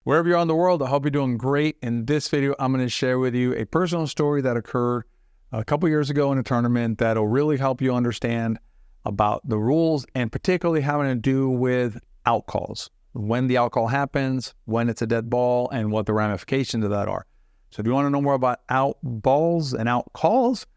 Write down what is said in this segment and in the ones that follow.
Wherever you're in the world, I hope you're doing great. In this video, I'm going to share with you a personal story that occurred a couple years ago in a tournament that'll really help you understand about the rules and particularly having to do with out calls, when the out call happens, when it's a dead ball, and what the ramifications of that are. So if you want to know more about out balls and out calls,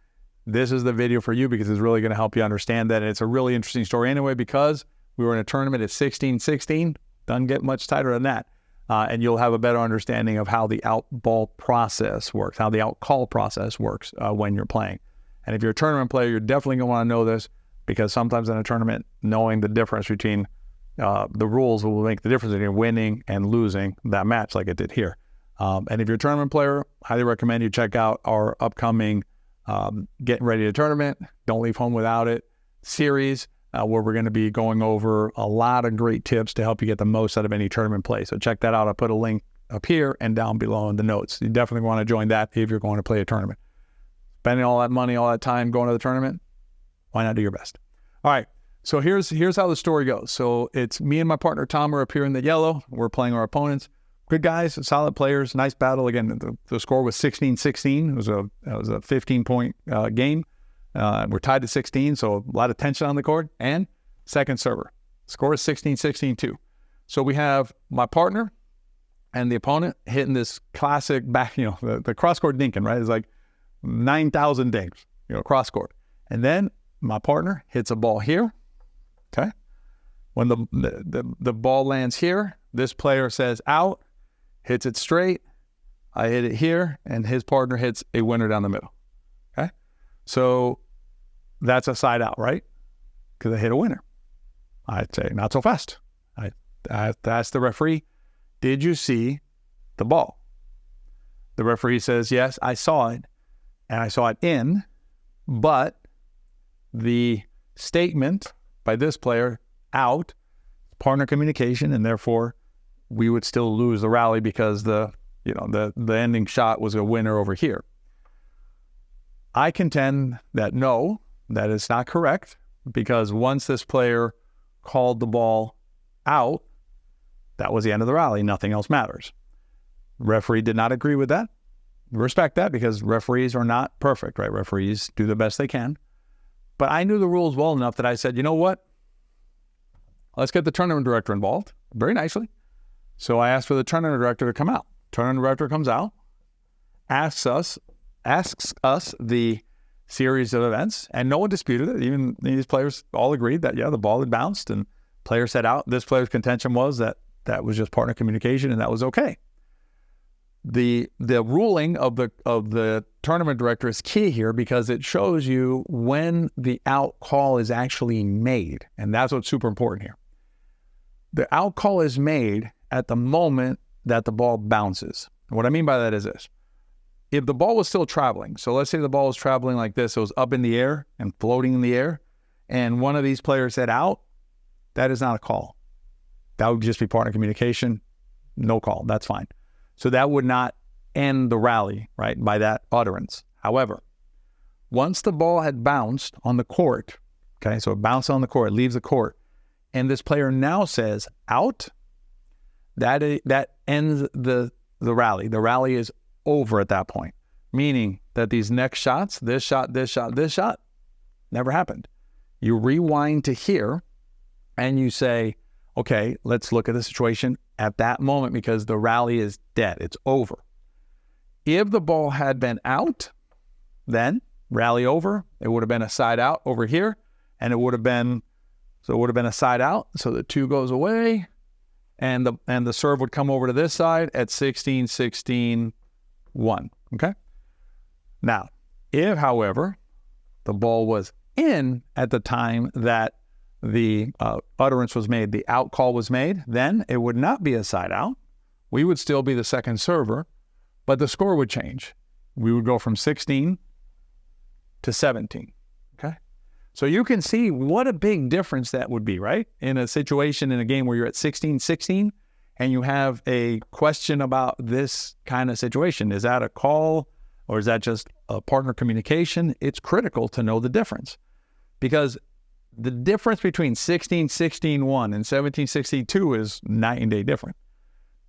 this is the video for you because it's really going to help you understand that. And it's a really interesting story anyway because we were in a tournament at 16-16. Doesn't get much tighter than that. And you'll have a better understanding of how the out ball process works, how the out call process works when you're playing. And if you're a tournament player, you're definitely going to want to know this because sometimes in a tournament, knowing the difference between the rules will make the difference between winning and losing that match like it did here. And if you're a tournament player, highly recommend you check out our upcoming Getting Ready to Tournament, Don't Leave Home Without It series, where we're going to be going over a lot of great tips to help you get the most out of any tournament play. So check that out. I'll put a link up here and down below in the notes. You definitely want to join that if you're going to play a tournament. Spending all that money, all that time going to the tournament, why not do your best? All right. So here's how the story goes. So it's me and my partner Tom are up here in the yellow. We're playing our opponents. Good guys, solid players, nice battle. Again, the score was 16-16. It was a 15-point game. We're tied to 16, so a lot of tension on the court. And second server. Score is 16-16 too. So we have my partner and the opponent hitting this classic back, the cross-court dinking, right? It's like 9,000 dinks, cross-court. And then my partner hits a ball here, okay? When the ball lands here, this player says out, hits it straight, I hit it here, and his partner hits a winner down the middle, okay? So that's a side out, right? Because I hit a winner. I'd say not so fast. I asked the referee, did you see the ball? The referee says, yes, I saw it, and I saw it in, but the statement by this player, out, partner communication, and therefore we would still lose the rally because the ending shot was a winner over here. I contend that no, that is not correct because once this player called the ball out, that was the end of the rally. Nothing else matters. Referee did not agree with that. Respect that because referees are not perfect, right? Referees do the best they can. But I knew the rules well enough that I said, you know what? Let's get the tournament director involved very nicely. So I asked for the tournament director to come out. Tournament director comes out, asks us the series of events, and no one disputed it. Even these players all agreed that, yeah, the ball had bounced and player said out. This player's contention was that was just partner communication and that was okay. The ruling of the tournament director is key here because it shows you when the out call is actually made. And that's what's super important here. The out call is made at the moment that the ball bounces. And what I mean by that is this. If the ball was still traveling, so let's say the ball was traveling like this, it was up in the air and floating in the air, and one of these players said out, that is not a call. That would just be partner communication, no call, that's fine. So that would not end the rally, right, by that utterance. However, once the ball had bounced on the court, okay, so it bounced on the court, leaves the court, and this player now says out, that ends the rally. The rally is over at that point, meaning that these next shots, this shot, never happened. You rewind to here and you say, okay, let's look at the situation at that moment because the rally is dead. It's over. If the ball had been out, then rally over. It would have been a side out over here, and it would have been a side out. So the 2 goes away, and the serve would come over to this side at 16-16-1. Okay. Now, if, however, the ball was in at the time that the utterance was made, the out call was made, then it would not be a side out. We would still be the second server, but the score would change. We would go from 16 to 17. Okay. So you can see what a big difference that would be, right? In a situation in a game where you're at 16-16 and you have a question about this kind of situation. Is that a call or is that just a partner communication? It's critical to know the difference because the difference between 16-16-1 and 17-16-2 is night and day different.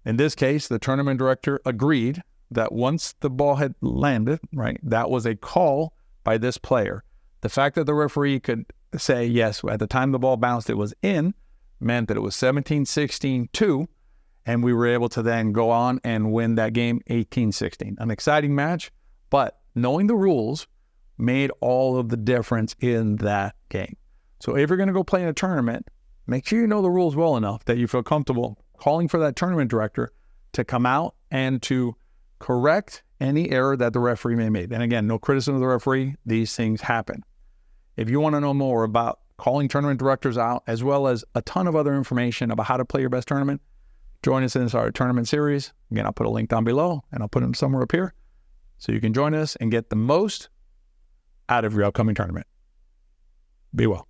In this case, the tournament director agreed that once the ball had landed, right, that was a call by this player. The fact that the referee could say, yes, at the time the ball bounced, it was in, meant that it was 17-16-2, and we were able to then go on and win that game 18-16. An exciting match, but knowing the rules made all of the difference in that game. So if you're going to go play in a tournament, make sure you know the rules well enough that you feel comfortable calling for that tournament director to come out and to correct any error that the referee may make. And again, no criticism of the referee. These things happen. If you want to know more about calling tournament directors out, as well as a ton of other information about how to play your best tournament, join us in our tournament series. Again, I'll put a link down below, and I'll put them somewhere up here so you can join us and get the most out of your upcoming tournament. Be well.